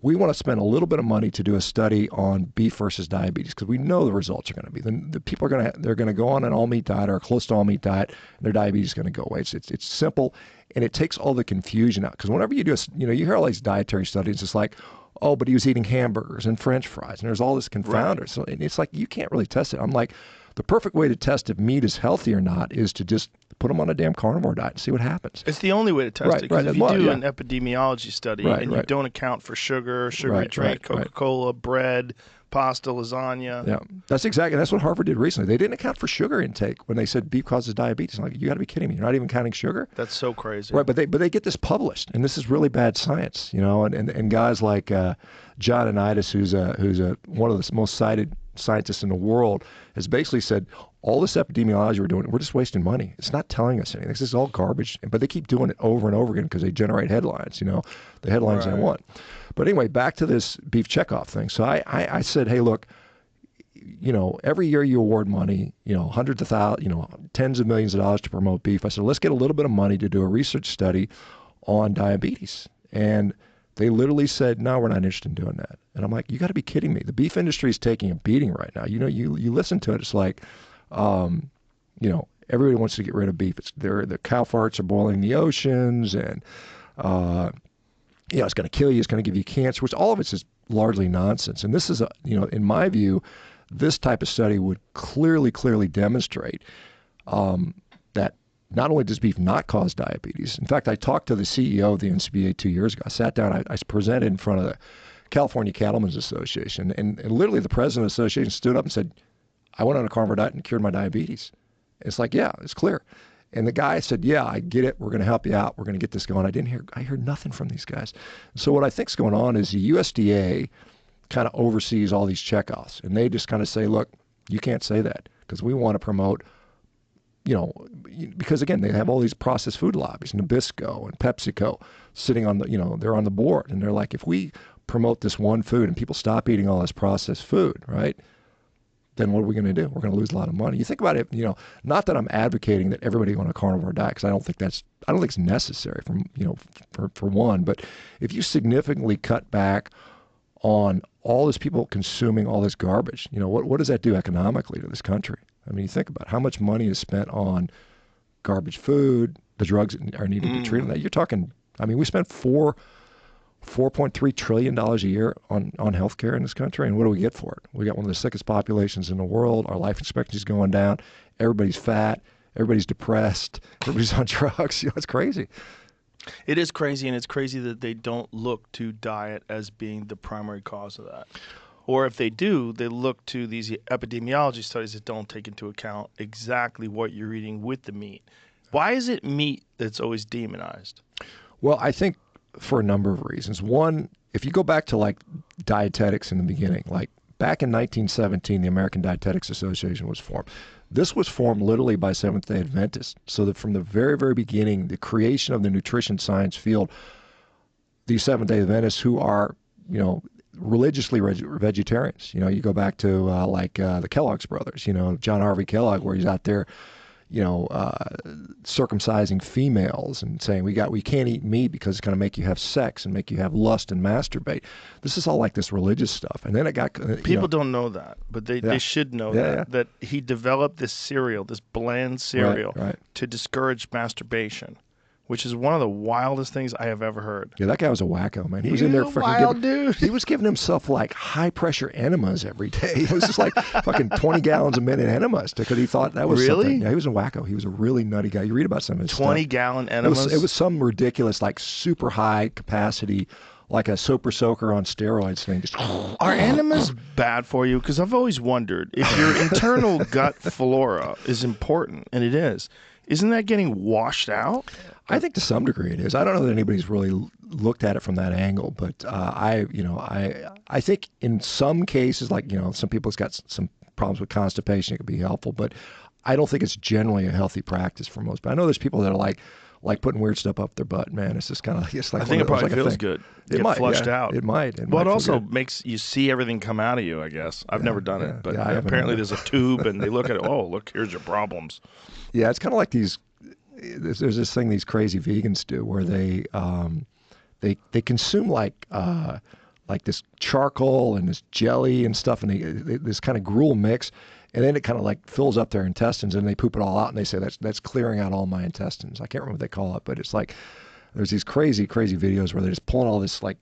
we want to spend a little bit of money to do a study on beef versus diabetes because we know the results are going to be. The people are they're going to go on an all meat diet or close to all meat diet, and their diabetes is going to go away. It's simple, and it takes all the confusion out. Because whenever you do, you hear all these dietary studies, it's like, oh, but he was eating hamburgers and French fries, and there's all this confounder. Right. So and it's like you can't really test it. I'm like, the perfect way to test if meat is healthy or not is to just put them on a damn carnivore diet and see what happens. It's the only way to test it. Because if you do an epidemiology study and you don't account for sugar, sugary drink, Coca-Cola, bread, pasta, lasagna. Yeah, that's what Harvard did recently. They didn't account for sugar intake when they said beef causes diabetes. I'm like, you got to be kidding me! You're not even counting sugar. That's so crazy. Right, but they get this published, and this is really bad science, And guys like John Anitis, who's one of the most cited scientists in the world, has basically said all this epidemiology we're doing, we're just wasting money. It's not telling us anything. This is all garbage. But they keep doing it over and over again because they generate headlines. The headlines they want. But anyway, back to this beef checkoff thing. So I said, hey, look, every year you award money, hundreds of thousands, tens of millions of dollars to promote beef. I said, let's get a little bit of money to do a research study on diabetes. And they literally said, no, we're not interested in doing that. And I'm like, you got to be kidding me. The beef industry is taking a beating right now. You listen to it, it's like, everybody wants to get rid of beef. The cow farts are boiling the oceans, and it's going to kill you. It's going to give you cancer, which all of it is largely nonsense. And this is, in my view, this type of study would clearly demonstrate that not only does beef not cause diabetes. In fact, I talked to the CEO of the NCBA 2 years ago. I sat down, I presented in front of the California Cattlemen's Association, and literally the president of the association stood up and said, I went on a carnivore diet and cured my diabetes. It's like, yeah, it's clear. And the guy said, yeah, I get it. We're going to help you out. We're going to get this going. I heard nothing from these guys. So what I think is going on is the USDA kind of oversees all these checkoffs, and they just kind of say, look, you can't say that because we want to promote, because again, they have all these processed food lobbies, Nabisco and PepsiCo sitting on they're on the board, and they're like, if we promote this one food and people stop eating all this processed food, right, then what are we going to do? We're going to lose a lot of money. You think about it, not that I'm advocating that everybody go on a carnivore diet, because I don't think it's necessary for one, but if you significantly cut back on all these people consuming all this garbage, what does that do economically to this country? I mean, you think about how much money is spent on garbage food, the drugs that are needed to treat them. You're talking, we spend $4.3 trillion a year on healthcare in this country, and what do we get for it? We got one of the sickest populations in the world. Our life expectancy is going down. Everybody's fat. Everybody's depressed. Everybody's on drugs. It's crazy. It is crazy, and it's crazy that they don't look to diet as being the primary cause of that. Or if they do, they look to these epidemiology studies that don't take into account exactly what you're eating with the meat. Why is it meat that's always demonized? Well, I think for a number of reasons. One, if you go back to like dietetics in the beginning, like back in 1917, the American Dietetics Association was formed. This was formed literally by Seventh-day Adventists, so that from the very, very beginning, the creation of the nutrition science field, these Seventh-day Adventists who are, religiously vegetarians. You go back to the Kellogg's brothers, John Harvey Kellogg, where he's out there, circumcising females and saying we can't eat meat because it's going to make you have sex and make you have lust and masturbate. This is all like this religious stuff. And then it got people don't know that, but they should know that he developed this cereal, this bland cereal, to discourage masturbation, which is one of the wildest things I have ever heard. Yeah, that guy was a wacko, man. He was in there dude. He was giving himself like high pressure enemas every day. It was just like fucking 20 gallons a minute enemas because he thought that was something. Yeah, he was a wacko. He was a really nutty guy. You read about some of his 20-gallon enemas? It was some ridiculous, like super high capacity, like a super soaker on steroids thing. Just Are enemas bad for you? Because I've always wondered if your internal gut flora is important, and it is. Isn't that getting washed out? I think to some degree it is. I don't know that anybody's really looked at it from that angle, but I think in some cases, like some people's got some problems with constipation, it could be helpful, but I don't think it's generally a healthy practice for most. But I know there's people that are like putting weird stuff up their butt. Man, it's just kind of I think it probably feels good. It might flushed out. It might. Well, it also makes you see everything come out of you. I guess I've never done it, but apparently there's a tube, and they look at it. Oh, look, here's your problems. Yeah, it's kind of like these. There's this thing these crazy vegans do where they consume like like this charcoal and this jelly and stuff, and this kind of gruel mix, and then it kind of like fills up their intestines, and they poop it all out, and they say that's clearing out all my intestines. I can't remember what they call it, but it's like there's these crazy videos where they're just pulling all this like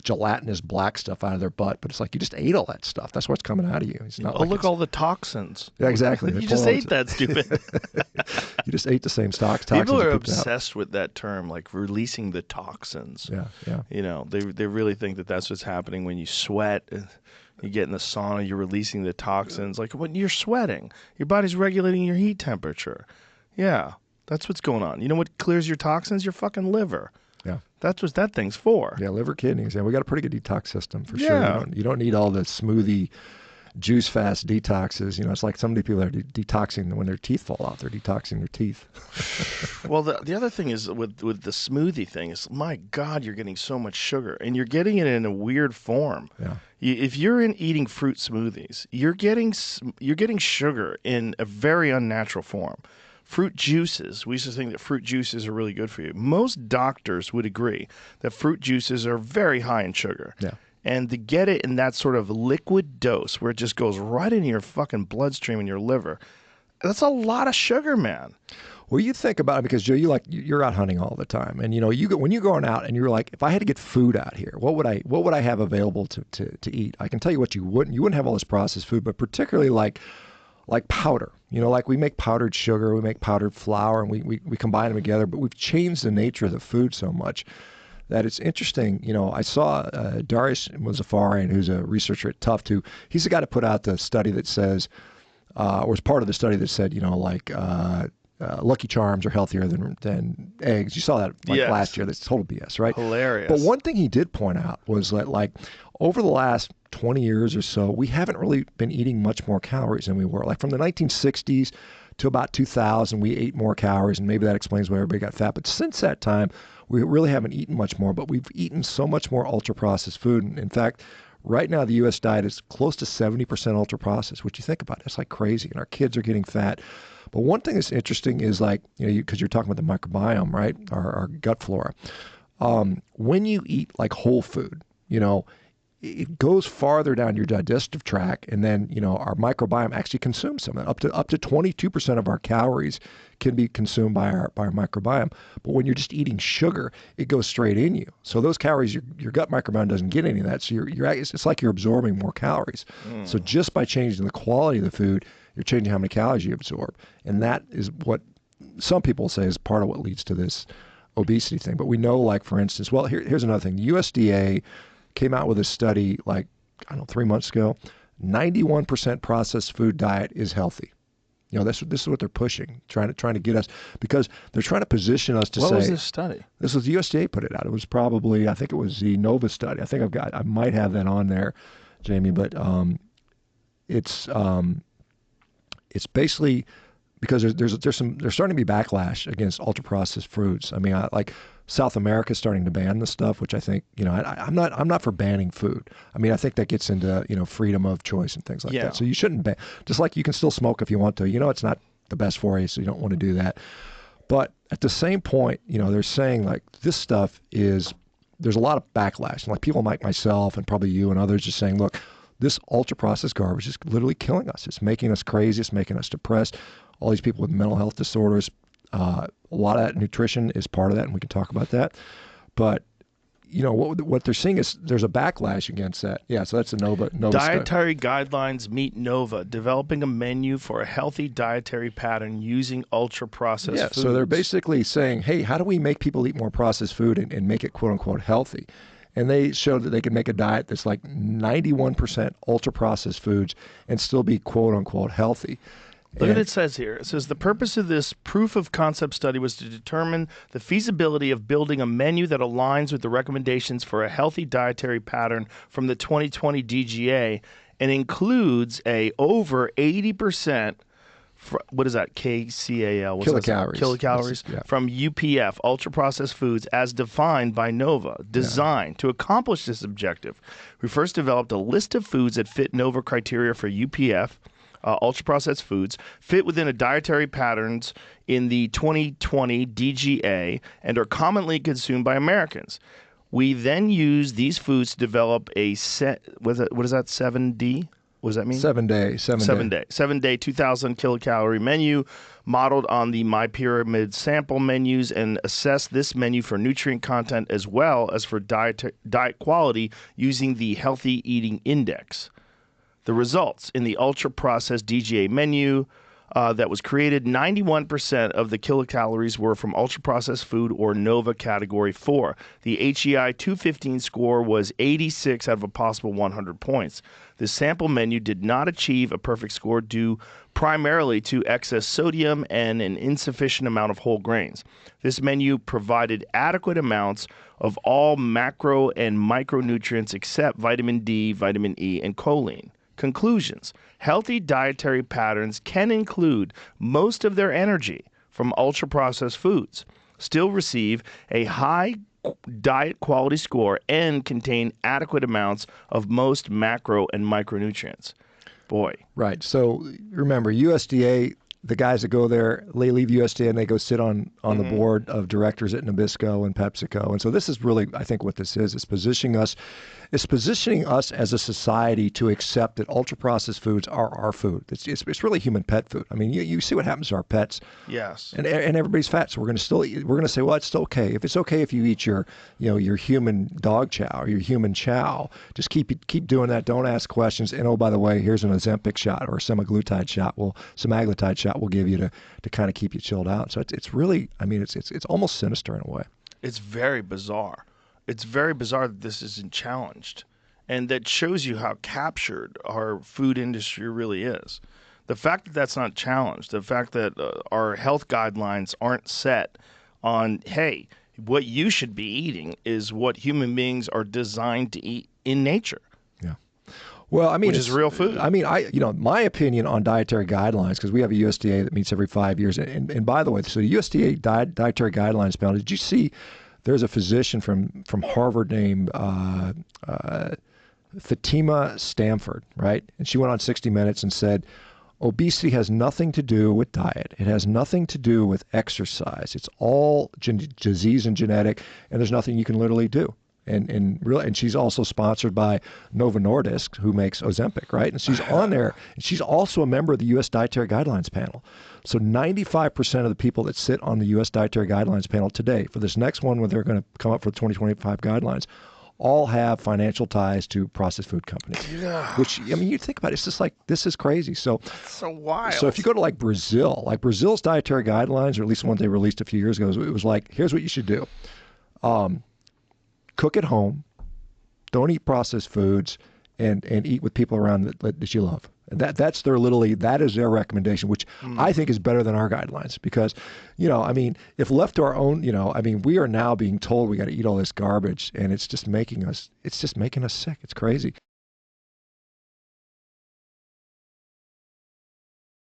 gelatinous black stuff out of their butt, but it's like you just ate all that stuff. That's what's coming out of you. It's not oh, look, all the toxins. Yeah, exactly. You just ate that, stupid. You just ate the same toxins. People are you pooped out. obsessed with that term, like releasing the toxins. Yeah. You know, they really think that that's what's happening when you sweat. You get in the sauna, you're releasing the toxins. Like when you're sweating, your body's regulating your heat temperature. Yeah, that's what's going on. You know what clears your toxins? Your fucking liver. Yeah. That's what that thing's for. Yeah, liver, kidneys. Yeah, we got a pretty good detox system for Yeah. sure. You don't need all the smoothie, juice fast detoxes. You know, it's like some of the people are detoxing when their teeth fall out. They're detoxing their teeth. Well, the other thing is with the smoothie thing is, my God, you're getting so much sugar, and you're getting it in a weird form. Yeah. If you're eating fruit smoothies, you're getting sugar in a very unnatural form. Fruit juices, we used to think that fruit juices are really good for you. Most doctors would agree that fruit juices are very high in sugar. Yeah. And to get it in that sort of liquid dose where it just goes right into your fucking bloodstream and your liver, that's a lot of sugar, man. Well, you think about it because Joe, you're out hunting all the time, and you know when you're going out and you're like, if I had to get food out here, what would I have available to eat? I can tell you what you wouldn't have all this processed food, but particularly like powder. You know, like we make powdered sugar, we make powdered flour, and we combine them together, but we've changed the nature of the food so much that it's interesting. You know, I saw Darius Mozaffarian, who's a researcher at Tufts, he's the guy to put out the study that says, or was part of the study that said, you know, like Lucky Charms are healthier than eggs. You saw that Yes. last year. That's total BS, right? Hilarious. But one thing he did point out was that, like, over the last 20 years or so, we haven't really been eating much more calories than we were. Like from the 1960s to about 2000, we ate more calories, and maybe that explains why everybody got fat. But since that time, we really haven't eaten much more, but we've eaten so much more ultra-processed food. And in fact, right now, the U.S. diet is close to 70% ultra-processed, which you think about, that's like crazy, and our kids are getting fat. But one thing that's interesting is, like, you know, because you're talking about the microbiome, right, our gut flora. When you eat like whole food, you know, it goes farther down your digestive tract, and then, you know, our microbiome actually consumes some of that. Up to 22% of our calories can be consumed by our microbiome. But when you're just eating sugar, it goes straight in you. So those calories, your gut microbiome doesn't get any of that. So it's like you're absorbing more calories. So just by changing the quality of the food, you're changing how many calories you absorb, and that is what some people say is part of what leads to this obesity thing. But we know, like, for instance, well, here's another thing. The USDA came out with a study, like, I don't know, 3 months ago. 91% processed food diet is healthy. You know, this is what they're pushing, trying to get us, because they're trying to position us to say. What was this study? This was the USDA put it out. It was probably, I think it was the Nova study. I might have that on there, Jamie, but it's basically because there's starting to be backlash against ultra processed foods. I mean, like South America is starting to ban this stuff, which I think, you know, I'm not for banning food. I mean, I think that gets into, you know, freedom of choice and things like that. So you shouldn't ban. Just like you can still smoke if you want to. You know, it's not the best for you, so you don't want to do that. But at the same point, you know, they're saying, like, this stuff is, there's a lot of backlash. Like people like myself and probably you and others just saying, look, this ultra-processed garbage is literally killing us. It's making us crazy. It's making us depressed. All these people with mental health disorders, a lot of that nutrition is part of that, and we can talk about that. But, you know, what they're seeing is there's a backlash against that. Yeah, so that's a Nova Dietary guidelines meet Nova, developing a menu for a healthy dietary pattern using ultra-processed foods. So they're basically saying, hey, how do we make people eat more processed food and make it quote-unquote healthy? And they showed that they could make a diet that's like 91% ultra-processed foods and still be quote-unquote healthy. Look what it says here. It says the purpose of this proof of concept study was to determine the feasibility of building a menu that aligns with the recommendations for a healthy dietary pattern from the 2020 DGA and includes a over 80%, what is that, KCAL? Kilocalories from UPF, ultra-processed foods, as defined by Nova, designed to accomplish this objective. We first developed a list of foods that fit Nova criteria for UPF, ultra-processed foods, fit within a dietary patterns in the 2020 DGA, and are commonly consumed by Americans. We then use these foods to develop a what is that, 7D? What does that mean? 7 day, 7 day. 7 day, 2,000 kilocalorie menu modeled on the My Pyramid sample menus, and assess this menu for nutrient content as well as for diet quality using the Healthy Eating Index. The results in the ultra-processed DGA menu that was created, 91% of the kilocalories were from ultra-processed food or NOVA Category 4. The HEI 215 score was 86 out of a possible 100 points. The sample menu did not achieve a perfect score due primarily to excess sodium and an insufficient amount of whole grains. This menu provided adequate amounts of all macro and micronutrients except vitamin D, vitamin E, and choline. Conclusions. Healthy dietary patterns can include most of their energy from ultra-processed foods, still receive a high diet quality score, and contain adequate amounts of most macro and micronutrients. Boy. Right. So remember, USDA, the guys that go there, they leave USDA and they go sit on the board of directors at Nabisco and PepsiCo. And so this is really, I think, what this is. It's positioning us as a society to accept that ultra-processed foods are our food. It's really human pet food. I mean, you see what happens to our pets. Yes. And everybody's fat, so we're going to say, well, it's still okay. If it's okay if you eat your human dog chow or your human chow, just keep doing that. Don't ask questions. And oh, by the way, here's an Ozempic shot or a semaglutide shot we'll give you to kind of keep you chilled out. So it's really, I mean, it's almost sinister in a way. It's very bizarre. It's very bizarre that this isn't challenged. And that shows you how captured our food industry really is. The fact that that's not challenged, the fact that our health guidelines aren't set on, hey, what you should be eating is what human beings are designed to eat in nature. Yeah. Well, I mean, which is real food. I mean, my opinion on dietary guidelines, because we have a USDA that meets every 5 years. And by the way, so the USDA dietary guidelines panel, did you see there's a physician from Harvard named Fatima Stamford, right? And she went on 60 Minutes and said, obesity has nothing to do with diet. It has nothing to do with exercise. It's all disease and genetic, and there's nothing you can literally do. And she's also sponsored by Novo Nordisk, who makes Ozempic, right? And she's on there. And she's also a member of the U.S. Dietary Guidelines panel. So 95% of the people that sit on the U.S. Dietary Guidelines panel today, for this next one when they're going to come up for the 2025 guidelines, all have financial ties to processed food companies. Yeah. Which, I mean, you think about it, it's just like, this is crazy. So wild. So if you go to like Brazil's dietary guidelines, or at least one they released a few years ago, it was like, here's what you should do. Cook at home, don't eat processed foods, and eat with people around that you love. And that is their recommendation, which I think is better than our guidelines, because, I mean, if left to our own, I mean, we are now being told we got to eat all this garbage, and it's just making us sick. It's crazy.